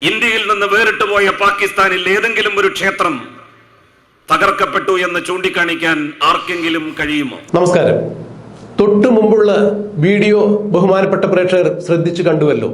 ഇന്ത്യയിൽ നിന്ന് വേറിട്ടുപോയ പാകിസ്ഥാനിൽ ഏതെങ്കിലും ഒരു ക്ഷേത്രം തകർക്കപ്പെട്ടു എന്ന് ചൂണ്ടിക്കാണിക്കാൻ ആർക്കെങ്കിലും കഴിയുമോ? നമസ്കാരം. തൊട്ടു മുമ്പുള്ള വീഡിയോ ബഹുമാനപ്പെട്ട പ്രേക്ഷകർ ശ്രദ്ധിച്ചു കണ്ടുവല്ലോ.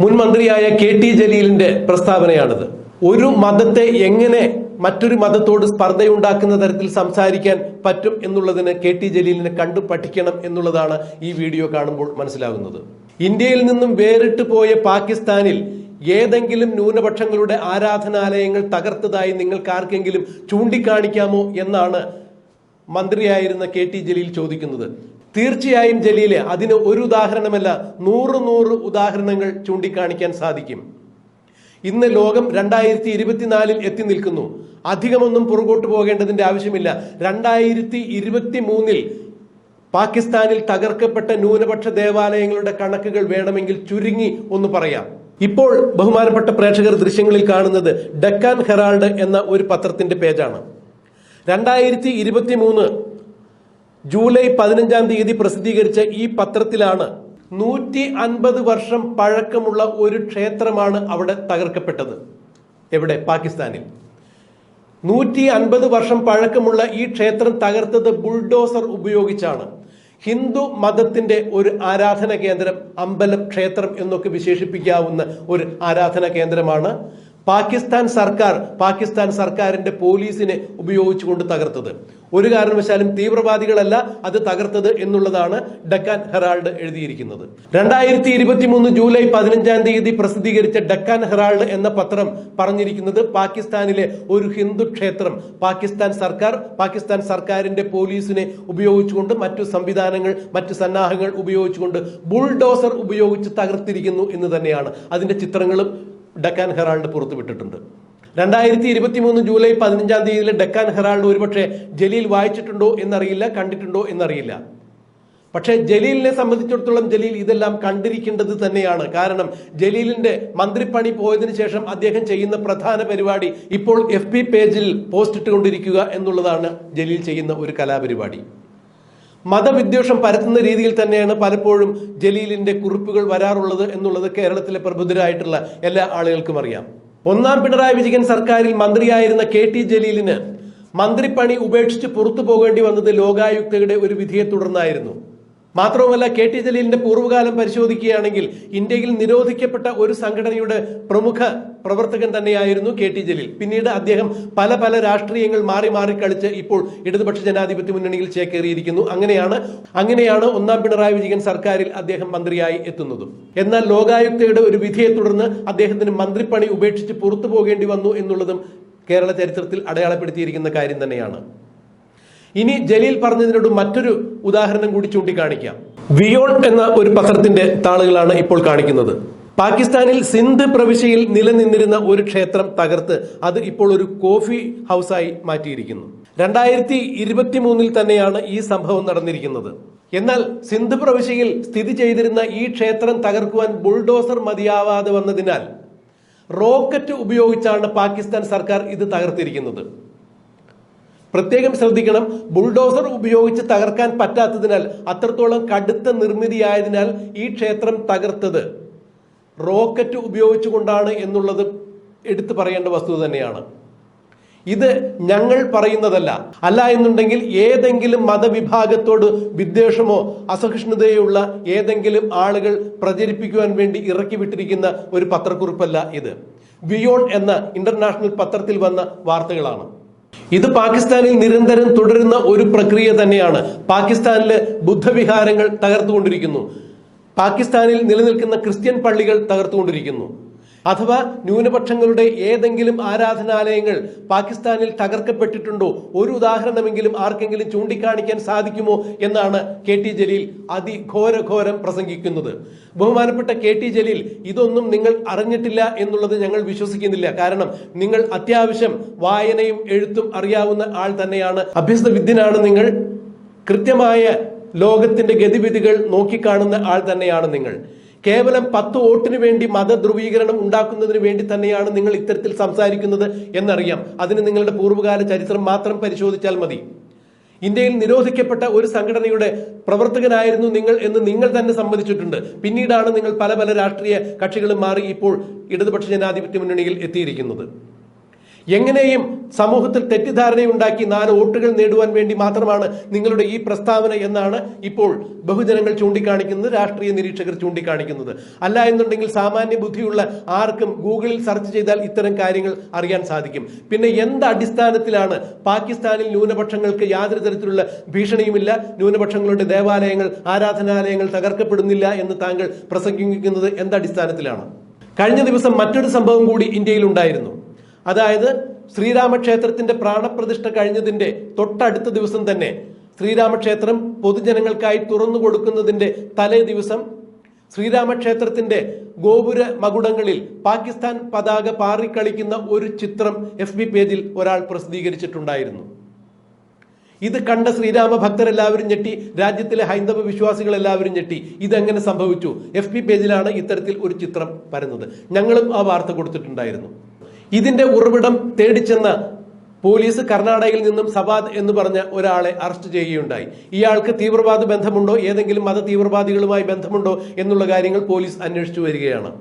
മുൻ മന്ത്രിയായ KT ജലീലിന്റെ പ്രസ്താവനയാണിത്. ഒരു മതത്തെ എങ്ങനെ മറ്റൊരു മതത്തോട് സ്പർദ്ധയുണ്ടാക്കുന്ന തരത്തിൽ സംസാരിക്കാൻ പറ്റും എന്നുള്ളതിന് KT ജലീലിനെ കണ്ടു പഠിക്കണം എന്നുള്ളതാണ് ഈ വീഡിയോ കാണുമ്പോൾ മനസ്സിലാകുന്നത്. ഇന്ത്യയിൽ നിന്നും വേറിട്ട് പോയ പാകിസ്ഥാനിൽ ഏതെങ്കിലും ന്യൂനപക്ഷങ്ങളുടെ ആരാധനാലയങ്ങൾ തകർത്തതായി നിങ്ങൾക്ക് ആർക്കെങ്കിലും ചൂണ്ടിക്കാണിക്കാമോ എന്നാണ് മന്ത്രിയായിരുന്ന KT ജലീൽ ചോദിക്കുന്നത്. തീർച്ചയായും ജലീലെ, അതിന് ഒരു ഉദാഹരണമല്ല, 100 ഉദാഹരണങ്ങൾ ചൂണ്ടിക്കാണിക്കാൻ സാധിക്കും. ഇന്ന് ലോകം 2024 എത്തി നിൽക്കുന്നു. അധികമൊന്നും പുറകോട്ട് പോകേണ്ടതിന്റെ ആവശ്യമില്ല. 2023 പാകിസ്ഥാനിൽ തകർക്കപ്പെട്ട ന്യൂനപക്ഷ ദേവാലയങ്ങളുടെ കണക്കുകൾ വേണമെങ്കിൽ ചുരുങ്ങി ഒന്ന് പറയാം. ഇപ്പോൾ ബഹുമാനപ്പെട്ട പ്രേക്ഷകർ ദൃശ്യങ്ങളിൽ കാണുന്നത് ഡെക്കാൻ ഹെറാൾഡ് എന്ന ഒരു പത്രത്തിന്റെ പേജാണ്. 2023 ജൂലൈ 15 പ്രസിദ്ധീകരിച്ച ഈ പത്രത്തിലാണ് 150 വർഷം പഴക്കമുള്ള ഒരു ക്ഷേത്രമാണ് അവിടെ തകർക്കപ്പെട്ടത്. എവിടെ? പാകിസ്ഥാനിൽ. 150 വർഷം പഴക്കമുള്ള ഈ ക്ഷേത്രം തകർത്തത് ബുൾഡോസർ ഉപയോഗിച്ചാണ്. ഹിന്ദു മതത്തിന്റെ ഒരു ആരാധന കേന്ദ്രം, അമ്പലം, ക്ഷേത്രം എന്നൊക്കെ വിശേഷിപ്പിക്കാവുന്ന ഒരു ആരാധന കേന്ദ്രമാണ് പാകിസ്ഥാൻ സർക്കാരിന്റെ പോലീസിനെ ഉപയോഗിച്ചുകൊണ്ട് തകർത്തത്. ഒരു കാരണവശാലും തീവ്രവാദികളല്ല അത് തകർത്തത് എന്നുള്ളതാണ് ഡെക്കാൻ ഹെറാൾഡ് എഴുതിയിരിക്കുന്നത്. 2023 ജൂലൈ 15 പ്രസിദ്ധീകരിച്ച ഡെക്കാൻ ഹെറാൾഡ് എന്ന പത്രം പറഞ്ഞിരിക്കുന്നത് പാകിസ്ഥാനിലെ ഒരു ഹിന്ദു ക്ഷേത്രം പാകിസ്ഥാൻ സർക്കാരിന്റെ പോലീസിനെ ഉപയോഗിച്ചുകൊണ്ട് മറ്റു സംവിധാനങ്ങൾ, മറ്റു സന്നാഹങ്ങൾ ഉപയോഗിച്ചുകൊണ്ട് ബുൾഡോസർ ഉപയോഗിച്ച് തകർത്തിരിക്കുന്നു എന്ന് തന്നെയാണ്. അതിന്റെ ചിത്രങ്ങളും ഡെക്കാൻ ഹെറാൾഡ് പുറത്തുവിട്ടിട്ടുണ്ട്. 2023 ജൂലൈ 15 ഡെക്കാൻ ഹെറാൾഡ് ഒരുപക്ഷെ ജലീൽ വായിച്ചിട്ടുണ്ടോ എന്നറിയില്ല, കണ്ടിട്ടുണ്ടോ എന്നറിയില്ല. പക്ഷേ ജലീലിനെ സംബന്ധിച്ചിടത്തോളം ജലീൽ ഇതെല്ലാം കണ്ടിരിക്കേണ്ടത് തന്നെയാണ്. കാരണം ജലീലിന്റെ മന്ത്രിപ്പണി പോയതിനു ശേഷം അദ്ദേഹം ചെയ്യുന്ന പ്രധാന പരിപാടി ഇപ്പോൾ FB പേജിൽ പോസ്റ്റ് ഇട്ടുകൊണ്ടിരിക്കുക എന്നുള്ളതാണ് ജലീൽ ചെയ്യുന്ന ഒരു കലാപരിപാടി. മതവിദ്വേഷം പരത്തുന്ന രീതിയിൽ തന്നെയാണ് പലപ്പോഴും ജലീലിന്റെ കുറിപ്പുകൾ വരാറുള്ളത് എന്നുള്ളത് കേരളത്തിലെ പ്രബുദ്ധരായിട്ടുള്ള എല്ലാ ആളുകൾക്കും അറിയാം. ഒന്നാം പിണറായി വിജയൻ സർക്കാരിൽ മന്ത്രിയായിരുന്ന KT ജലീലിന് മന്ത്രിപ്പണി ഉപേക്ഷിച്ച് പുറത്തു പോകേണ്ടി വന്നത് ലോകായുക്തയുടെ ഒരു വിധിയെ തുടർന്നായിരുന്നു. മാത്രവുമല്ല, KT ജലീലിന്റെ പൂർവ്വകാലം പരിശോധിക്കുകയാണെങ്കിൽ ഇന്ത്യയിൽ നിരോധിക്കപ്പെട്ട ഒരു സംഘടനയുടെ പ്രമുഖ പ്രവർത്തകൻ തന്നെയായിരുന്നു KT ജലീൽ. പിന്നീട് അദ്ദേഹം പല രാഷ്ട്രീയങ്ങൾ മാറി കളിച്ച് ഇപ്പോൾ ഇടതുപക്ഷ ജനാധിപത്യ മുന്നണിയിൽ ചേക്കേറിയിരിക്കുന്നു. അങ്ങനെയാണ് ഒന്നാം പിണറായി വിജയൻ സർക്കാരിൽ അദ്ദേഹം മന്ത്രിയായി എത്തുന്നതും. എന്നാൽ ലോകായുക്തയുടെ ഒരു വിധിയെ തുടർന്ന് അദ്ദേഹത്തിന് മന്ത്രിപ്പണി ഉപേക്ഷിച്ച് പുറത്തു പോകേണ്ടി വന്നു എന്നുള്ളതും കേരള ചരിത്രത്തിൽ അടയാളപ്പെടുത്തിയിരിക്കുന്ന കാര്യം തന്നെയാണ്. ഇനി ജലീൽ പറഞ്ഞതിനോട് മറ്റൊരു ഉദാഹരണം കൂടി ചൂണ്ടിക്കാണിക്കാം. വിയോൺ എന്ന ഒരു പത്രത്തിന്റെ താളുകളാണ് ഇപ്പോൾ കാണിക്കുന്നത്. പാകിസ്ഥാനിൽ സിന്ധ് പ്രവിശ്യയിൽ നിലനിന്നിരുന്ന ഒരു ക്ഷേത്രം തകർത്ത് അത് ഇപ്പോൾ ഒരു കോഫി ഹൗസായി മാറ്റിയിരിക്കുന്നു. 2023 തന്നെയാണ് ഈ സംഭവം നടന്നിരിക്കുന്നത്. എന്നാൽ സിന്ധ് പ്രവിശ്യയിൽ സ്ഥിതി ചെയ്തിരുന്ന ഈ ക്ഷേത്രം തകർക്കുവാൻ ബുൾഡോസർ മതിയാവാതെ വന്നതിനാൽ റോക്കറ്റ് ഉപയോഗിച്ചാണ് പാകിസ്ഥാൻ സർക്കാർ ഇത് തകർത്തിരിക്കുന്നത്. പ്രത്യേകം ശ്രദ്ധിക്കണം, ബുൾഡോസർ ഉപയോഗിച്ച് തകർക്കാൻ പറ്റാത്തതിനാൽ, അത്രത്തോളം കടുത്ത നിർമ്മിതിയായതിനാൽ ഈ ക്ഷേത്രം തകർത്തത് റോക്കറ്റ് ഉപയോഗിച്ചുകൊണ്ടാണ് എന്നുള്ളത് എടുത്തു പറയേണ്ട വസ്തുത തന്നെയാണ്. ഇത് ഞങ്ങൾ പറയുന്നതല്ല. അല്ല എന്നുണ്ടെങ്കിൽ ഏതെങ്കിലും മതവിഭാഗത്തോട് വിദ്വേഷമോ അസഹിഷ്ണുതയോ ഉള്ള ഏതെങ്കിലും ആളുകൾ പ്രചരിപ്പിക്കുവാൻ വേണ്ടി ഇറക്കി വിട്ടിരിക്കുന്ന ഒരു പത്രക്കുറിപ്പല്ല ഇത്. വിയോൺ എന്ന ഇന്റർനാഷണൽ പത്രത്തിൽ വന്ന വാർത്തകളാണ്. ഇത് പാകിസ്ഥാനിൽ നിരന്തരം തുടരുന്ന ഒരു പ്രക്രിയ തന്നെയാണ്. പാകിസ്ഥാനിലെ ബുദ്ധവിഹാരങ്ങൾ തകർത്തുകൊണ്ടിരിക്കുന്നു. പാകിസ്ഥാനിൽ നിലനിൽക്കുന്ന ക്രിസ്ത്യൻ പള്ളികൾ തകർത്തുകൊണ്ടിരിക്കുന്നു. അഥവാ ന്യൂനപക്ഷങ്ങളുടെ ഏതെങ്കിലും ആരാധനാലയങ്ങൾ പാകിസ്ഥാനിൽ തകർക്കപ്പെട്ടിട്ടുണ്ടോ? ഒരു ഉദാഹരണമെങ്കിലും ആർക്കെങ്കിലും ചൂണ്ടിക്കാണിക്കാൻ സാധിക്കുമോ എന്നാണ് KT ജലീൽ അതിഘോരം പ്രസംഗിക്കുന്നത്. ബഹുമാനപ്പെട്ട KT ജലീൽ, ഇതൊന്നും നിങ്ങൾ അറിഞ്ഞിട്ടില്ല എന്നുള്ളത് ഞങ്ങൾ വിശ്വസിക്കുന്നില്ല. കാരണം നിങ്ങൾ അത്യാവശ്യം വായനയും എഴുത്തും അറിയാവുന്ന ആൾ തന്നെയാണ്. അഭ്യസ്തവിദ്യനാണ് നിങ്ങൾ. കൃത്യമായ ലോകത്തിന്റെ ഗതിവിധികൾ നോക്കിക്കാണുന്ന ആൾ തന്നെയാണ് നിങ്ങൾ. കേവലം 10 വോട്ടിന് വേണ്ടി മതധ്രുവീകരണം ഉണ്ടാക്കുന്നതിന് വേണ്ടി തന്നെയാണ് നിങ്ങൾ ഇത്തരത്തിൽ സംസാരിക്കുന്നത് എന്നറിയാം. അതിന് നിങ്ങളുടെ പൂർവ്വകാല ചരിത്രം മാത്രം പരിശോധിച്ചാൽ മതി. ഇന്ത്യയിൽ നിരോധിക്കപ്പെട്ട ഒരു സംഘടനയുടെ പ്രവർത്തകനായിരുന്നു നിങ്ങൾ എന്ന് നിങ്ങൾ തന്നെ സമ്മതിച്ചിട്ടുണ്ട്. പിന്നീടാണ് നിങ്ങൾ പല പല രാഷ്ട്രീയ കക്ഷികളും മാറി ഇപ്പോൾ ഇടതുപക്ഷ ജനാധിപത്യ മുന്നണിയിൽ എത്തിയിരിക്കുന്നത്. എങ്ങനെയും സമൂഹത്തിൽ തെറ്റിദ്ധാരണയുണ്ടാക്കി 4 വോട്ടുകൾ നേടുവാൻ വേണ്ടി മാത്രമാണ് നിങ്ങളുടെ ഈ പ്രസ്താവന എന്നാണ് ഇപ്പോൾ ബഹുജനങ്ങൾ ചൂണ്ടിക്കാണിക്കുന്നത്, രാഷ്ട്രീയ നിരീക്ഷകർ ചൂണ്ടിക്കാണിക്കുന്നത്. അല്ല എന്നുണ്ടെങ്കിൽ സാമാന്യ ബുദ്ധിയുള്ള ആർക്കും ഗൂഗിളിൽ സെർച്ച് ചെയ്താൽ ഇത്തരം കാര്യങ്ങൾ അറിയാൻ സാധിക്കും. പിന്നെ എന്ത് അടിസ്ഥാനത്തിലാണ് പാകിസ്ഥാനിൽ ന്യൂനപക്ഷങ്ങൾക്ക് യാതൊരു തരത്തിലുള്ള ഭീഷണിയുമില്ല, ന്യൂനപക്ഷങ്ങളുടെ ദേവാലയങ്ങൾ, ആരാധനാലയങ്ങൾ തകർക്കപ്പെടുന്നില്ല എന്ന് താങ്കൾ പ്രസംഗിക്കുന്നത് എന്തടിസ്ഥാനത്തിലാണ്? കഴിഞ്ഞ ദിവസം മറ്റൊരു സംഭവം കൂടി ഇന്ത്യയിൽ ഉണ്ടായിരുന്നു. അതായത് ശ്രീരാമക്ഷേത്രത്തിന്റെ പ്രാണപ്രതിഷ്ഠ കഴിഞ്ഞതിന്റെ തൊട്ടടുത്ത ദിവസം തന്നെ ശ്രീരാമക്ഷേത്രം പൊതുജനങ്ങൾക്കായി തുറന്നു കൊടുക്കുന്നതിന്റെ തലേ ദിവസം ശ്രീരാമക്ഷേത്രത്തിന്റെ ഗോപുര മകുടങ്ങളിൽ പാകിസ്ഥാൻ പതാക പാറിക്കളിക്കുന്ന ഒരു ചിത്രം FB പേജിൽ ഒരാൾ പ്രസിദ്ധീകരിച്ചിട്ടുണ്ടായിരുന്നു. ഇത് കണ്ട ശ്രീരാമ ഭക്തരെല്ലാവരും ഞെട്ടി, രാജ്യത്തിലെ ഹൈന്ദവ വിശ്വാസികൾ എല്ലാവരും ഞെട്ടി. ഇതെങ്ങനെ സംഭവിച്ചു? FB പേജിലാണ് ഇത്തരത്തിൽ ഒരു ചിത്രം വരുന്നത്. ഞങ്ങളും ആ വാർത്ത കൊടുത്തിട്ടുണ്ടായിരുന്നു. ഇതിന്റെ ഉറവിടം തേടിച്ചെന്ന പോലീസ് കർണാടകയിൽ നിന്നും സവാദ് എന്ന് പറഞ്ഞ ഒരാളെ അറസ്റ്റ് ചെയ്യുകയുണ്ടായി. ഇയാൾക്ക് തീവ്രവാദ ബന്ധമുണ്ടോ, ഏതെങ്കിലും മത തീവ്രവാദികളുമായി ബന്ധമുണ്ടോ എന്നുള്ള കാര്യങ്ങൾ പോലീസ് അന്വേഷിച്ചു വരികയാണ്.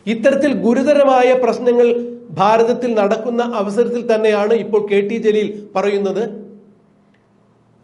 ഇത്തരത്തിൽ ഗുരുതരമായ പ്രശ്നങ്ങൾ ഭാരതത്തിൽ നടക്കുന്ന അവസരത്തിൽ തന്നെയാണ് ഇപ്പോൾ KT ജലീൽ പറയുന്നത്,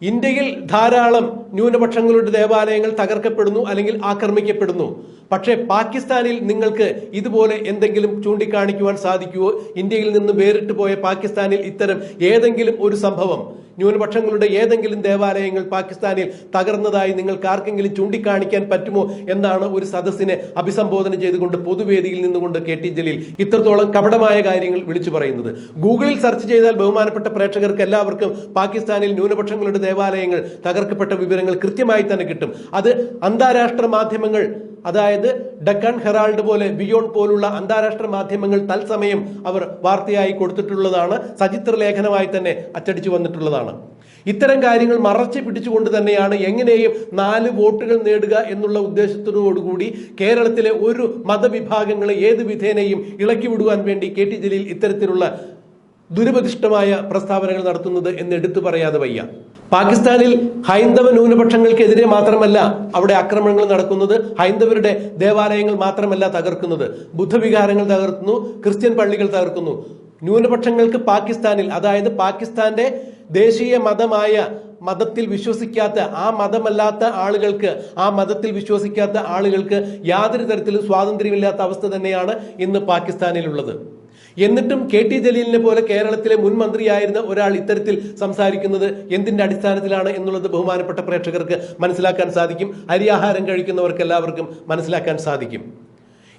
ഇന്ത്യയിൽ ധാരാളം ന്യൂനപക്ഷങ്ങളുടെ ദേവാലയങ്ങൾ തകർക്കപ്പെടുന്നു അല്ലെങ്കിൽ ആക്രമിക്കപ്പെടുന്നു. പക്ഷേ പാകിസ്ഥാനിൽ നിങ്ങൾക്ക് ഇതുപോലെ എന്തെങ്കിലും ചൂണ്ടിക്കാണിക്കുവാൻ സാധിക്കുമോ? ഇന്ത്യയിൽ നിന്ന് വേറിട്ട് പോയ പാകിസ്ഥാനിൽ ഇത്തരം ഏതെങ്കിലും ഒരു സംഭവം, ന്യൂനപക്ഷങ്ങളുടെ ഏതെങ്കിലും ദേവാലയങ്ങൾ പാകിസ്ഥാനിൽ തകർന്നതായി നിങ്ങൾക്ക് ആർക്കെങ്കിലും ചൂണ്ടിക്കാണിക്കാൻ പറ്റുമോ എന്നാണ് ഒരു സദസ്സിനെ അഭിസംബോധന ചെയ്തുകൊണ്ട് പൊതുവേദിയിൽ നിന്നുകൊണ്ട് KT ജലീൽ ഇത്രത്തോളം കപടമായ കാര്യങ്ങൾ വിളിച്ചു പറയുന്നത്. ഗൂഗിളിൽ സെർച്ച് ചെയ്താൽ ബഹുമാനപ്പെട്ട പ്രേക്ഷകർക്ക് എല്ലാവർക്കും പാകിസ്ഥാനിൽ ന്യൂനപക്ഷങ്ങളുടെ ദേവാലയങ്ങൾ തകർക്കപ്പെട്ട വിവരങ്ങൾ കൃത്യമായി തന്നെ കിട്ടും. അത് അന്താരാഷ്ട്ര മാധ്യമങ്ങൾ, അതായത് ഡക്കാൻ ഹെറാൾഡ് പോലെ, ബിയോണ്ട് പോലുള്ള അന്താരാഷ്ട്ര മാധ്യമങ്ങൾ തത്സമയം അവർ വാർത്തയായി കൊടുത്തിട്ടുള്ളതാണ്, സചിത്ര ലേഖനമായി തന്നെ അച്ചടിച്ചു വന്നിട്ടുള്ളതാണ്. ഇത്തരം കാര്യങ്ങൾ മറച്ചു പിടിച്ചുകൊണ്ട് തന്നെയാണ് എങ്ങനെയും 4 വോട്ടുകൾ നേടുക എന്നുള്ള ഉദ്ദേശത്തോടുകൂടി കേരളത്തിലെ ഒരു മതവിഭാഗങ്ങളെ ഏത് വിധേനയും ഇളക്കി വിടുവാൻ വേണ്ടി KT ജലീൽ ഇത്തരത്തിലുള്ള ദുരുപദിഷ്ടമായ പ്രസ്താവനകൾ നടത്തുന്നത് എന്ന് എടുത്തു പറയാതെ വയ്യ. പാകിസ്ഥാനിൽ ഹൈന്ദവ ന്യൂനപക്ഷങ്ങൾക്കെതിരെ മാത്രമല്ല അവിടെ ആക്രമണങ്ങൾ നടക്കുന്നത്, ഹൈന്ദവരുടെ ദേവാലയങ്ങൾ മാത്രമല്ല തകർക്കുന്നത്, ബുദ്ധവിഹാരങ്ങൾ തകർക്കുന്നു, ക്രിസ്ത്യൻ പള്ളികൾ തകർക്കുന്നു. ന്യൂനപക്ഷങ്ങൾക്ക് പാകിസ്ഥാനിൽ, അതായത് പാകിസ്ഥാന്റെ ദേശീയ മതമായ മതത്തിൽ വിശ്വസിക്കാത്ത, ആ മതമല്ലാത്ത ആളുകൾക്ക്, ആ മതത്തിൽ വിശ്വസിക്കാത്ത ആളുകൾക്ക് യാതൊരു തരത്തിലും സ്വാതന്ത്ര്യമില്ലാത്ത അവസ്ഥ തന്നെയാണ് ഇന്ന് പാകിസ്ഥാനിലുള്ളത്. എന്നിട്ടും KT ജലീലിനെ പോലെ കേരളത്തിലെ മുൻ മന്ത്രിയായിരുന്ന ഒരാൾ ഇത്തരത്തിൽ സംസാരിക്കുന്നത് എന്തിന്റെ അടിസ്ഥാനത്തിലാണ് എന്നുള്ളത് ബഹുമാനപ്പെട്ട പ്രേക്ഷകർക്ക് മനസ്സിലാക്കാൻ സാധിക്കും. അരിയാഹാരം കഴിക്കുന്നവർക്ക് എല്ലാവർക്കും മനസ്സിലാക്കാൻ സാധിക്കും.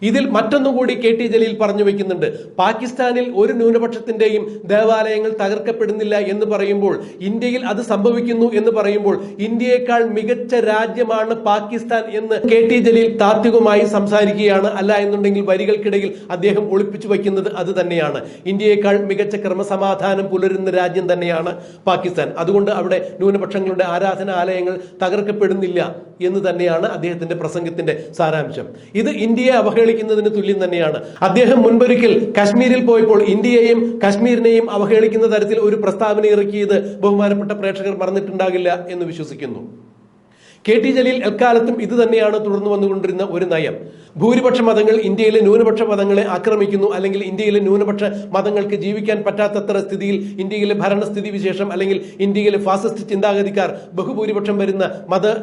ഇതിൽ മറ്റൊന്നുകൂടി KT ജലീൽ പറഞ്ഞു വെക്കുന്നുണ്ട്. പാകിസ്ഥാനിൽ ഒരു ന്യൂനപക്ഷത്തിന്റെയും ദേവാലയങ്ങൾ തകർക്കപ്പെടുന്നില്ല എന്ന് പറയുമ്പോൾ, ഇന്ത്യയിൽ അത് സംഭവിക്കുന്നു എന്ന് പറയുമ്പോൾ, ഇന്ത്യയേക്കാൾ മികച്ച രാജ്യമാണ് പാകിസ്ഥാൻ എന്ന് KT ജലീൽ താത്വികമായി സംസാരിക്കുകയാണ്. അല്ല എന്നുണ്ടെങ്കിൽ വരികൾക്കിടയിൽ അദ്ദേഹം ഒളിപ്പിച്ചു വയ്ക്കുന്നത് അത് തന്നെയാണ്. ഇന്ത്യയേക്കാൾ മികച്ച ക്രമസമാധാനം പുലരുന്ന രാജ്യം തന്നെയാണ് പാകിസ്ഥാൻ. അതുകൊണ്ട് അവിടെ ന്യൂനപക്ഷങ്ങളുടെ ആരാധനാലയങ്ങൾ തകർക്കപ്പെടുന്നില്ല എന്ന് തന്നെയാണ് അദ്ദേഹത്തിന്റെ പ്രസംഗത്തിന്റെ സാരാംശം. ഇത് ഇന്ത്യയെ അവഹേളിക്കുന്നതിന് തുല്യം തന്നെയാണ്. അദ്ദേഹം മുൻപൊരിക്കൽ കാശ്മീരിൽ പോയപ്പോൾ ഇന്ത്യയെയും കാശ്മീരിനെയും അവഹേളിക്കുന്ന തരത്തിൽ ഒരു പ്രസ്താവന ഇറക്കിയത് ബഹുമാനപ്പെട്ട പ്രേക്ഷകർ മറന്നിട്ടുണ്ടാകില്ല എന്ന് വിശ്വസിക്കുന്നു. KT ജലീൽ എക്കാലത്തും ഇത് തന്നെയാണ് തുടർന്നു വന്നുകൊണ്ടിരുന്ന ഒരു നയം. ഭൂരിപക്ഷ മതങ്ങൾ ഇന്ത്യയിലെ ന്യൂനപക്ഷ മതങ്ങളെ ആക്രമിക്കുന്നു, അല്ലെങ്കിൽ ഇന്ത്യയിലെ ന്യൂനപക്ഷ മതങ്ങൾക്ക് ജീവിക്കാൻ പറ്റാത്തത്ര സ്ഥിതിയിൽ ഇന്ത്യയിലെ ഭരണസ്ഥിതി വിശേഷം, അല്ലെങ്കിൽ ഇന്ത്യയിലെ ഫാസിസ്റ്റ് ചിന്താഗതിക്കാർ ബഹുഭൂരിപക്ഷം വരുന്ന മത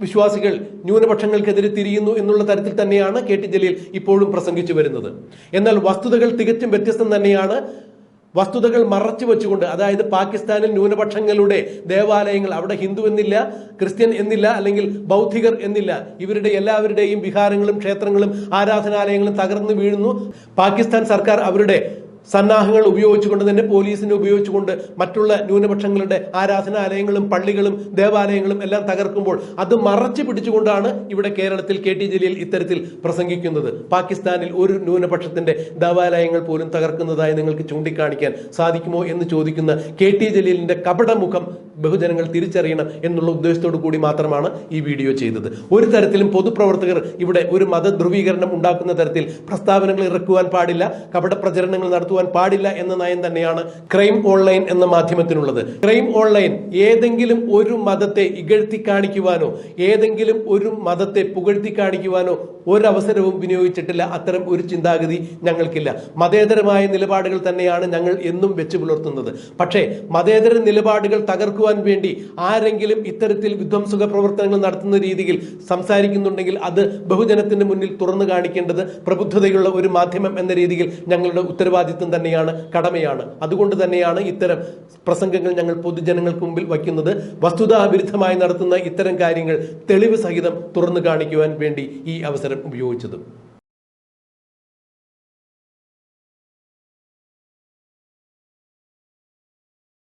വിശ്വാസികൾ ന്യൂനപക്ഷങ്ങൾക്കെതിരെ തിരിയുന്നു എന്നുള്ള തരത്തിൽ തന്നെയാണ് KT ജലീൽ ഇപ്പോഴും പ്രസംഗിച്ചു വരുന്നത്. എന്നാൽ വസ്തുതകൾ തികച്ചും വ്യത്യസ്തം തന്നെയാണ്. വസ്തുതകൾ മറച്ചു വെച്ചുകൊണ്ട്, അതായത് പാകിസ്ഥാനിൽ ന്യൂനപക്ഷങ്ങളുടെ ദേവാലയങ്ങൾ, അവിടെ ഹിന്ദു എന്നില്ല, ക്രിസ്ത്യൻ എന്നില്ല, അല്ലെങ്കിൽ ബൗദ്ധികർ എന്നില്ല, ഇവരുടെ എല്ലാവരുടെയും വിഹാരങ്ങളും ക്ഷേത്രങ്ങളും ആരാധനാലയങ്ങളും തകർന്നു വീഴുന്നു. പാകിസ്ഥാൻ സർക്കാർ അവരുടെ സന്നാഹങ്ങൾ ഉപയോഗിച്ചുകൊണ്ട് തന്നെ, പോലീസിനെ ഉപയോഗിച്ചുകൊണ്ട് മറ്റുള്ള ന്യൂനപക്ഷങ്ങളുടെ ആരാധനാലയങ്ങളും പള്ളികളും ദേവാലയങ്ങളും എല്ലാം തകർക്കുമ്പോൾ അത് മറച്ചു പിടിച്ചുകൊണ്ടാണ് ഇവിടെ കേരളത്തിൽ KT ജലീൽ ഇത്തരത്തിൽ പ്രസംഗിക്കുന്നത്. പാകിസ്ഥാനിൽ ഒരു ന്യൂനപക്ഷത്തിന്റെ ദേവാലയങ്ങൾ പോലും തകർക്കുന്നതായി നിങ്ങൾക്ക് ചൂണ്ടിക്കാണിക്കാൻ സാധിക്കുമോ എന്ന് ചോദിക്കുന്ന KT ജലീലിന്റെ കപടമുഖം ബഹുജനങ്ങൾ തിരിച്ചറിയണം എന്നുള്ള ഉദ്ദേശത്തോടു കൂടി മാത്രമാണ് ഈ വീഡിയോ ചെയ്തത്. ഒരു തരത്തിലും പൊതുപ്രവർത്തകർ ഇവിടെ ഒരു മതധ്രുവീകരണം ഉണ്ടാക്കുന്ന തരത്തിൽ പ്രസ്താവനകൾ ഇറക്കുവാൻ പാടില്ല, കപട പ്രചരണങ്ങൾ നടത്തുവാൻ പാടില്ല എന്ന നയം തന്നെയാണ് ക്രൈം ഓൺലൈൻ എന്ന മാധ്യമത്തിനുള്ളത്. ക്രൈം ഓൺലൈൻ ഏതെങ്കിലും ഒരു മതത്തെ ഇകഴ്ത്തി കാണിക്കുവാനോ ഏതെങ്കിലും ഒരു മതത്തെ പുകഴ്ത്തി കാണിക്കുവാനോ ഒരവസരവും വിനിയോഗിച്ചിട്ടില്ല. അത്തരം ഒരു ചിന്താഗതി ഞങ്ങൾക്കില്ല. മതേതരമായ നിലപാടുകൾ തന്നെയാണ് ഞങ്ങൾ എന്നും വെച്ചു പുലർത്തുന്നത്. പക്ഷേ മതേതര നിലപാടുകൾ തകർക്കുവാൻ വേണ്ടി ആരെങ്കിലും ഇത്തരത്തിൽ വിധ്വംസക പ്രവർത്തനങ്ങൾ നടത്തുന്ന രീതിയിൽ സംസാരിക്കുന്നുണ്ടെങ്കിൽ അത് ബഹുജനത്തിന്റെ മുന്നിൽ തുറന്നു കാണിക്കേണ്ടത് പ്രബുദ്ധതയുള്ള ഒരു മാധ്യമം എന്ന രീതിയിൽ ഞങ്ങളുടെ ഉത്തരവാദിത്വം തന്നെയാണ്, കടമയാണ്. അതുകൊണ്ട് തന്നെയാണ് ഇത്തരം പ്രസംഗങ്ങൾ ഞങ്ങൾ പൊതുജനങ്ങൾക്ക് മുമ്പിൽ വയ്ക്കുന്നത്. വസ്തുതാവിരുദ്ധമായി നടത്തുന്ന ഇത്തരം കാര്യങ്ങൾ തെളിവ് സഹിതം തുറന്നു കാണിക്കുവാൻ വേണ്ടി ഈ അവസരം ഉപയോഗിച്ചത്.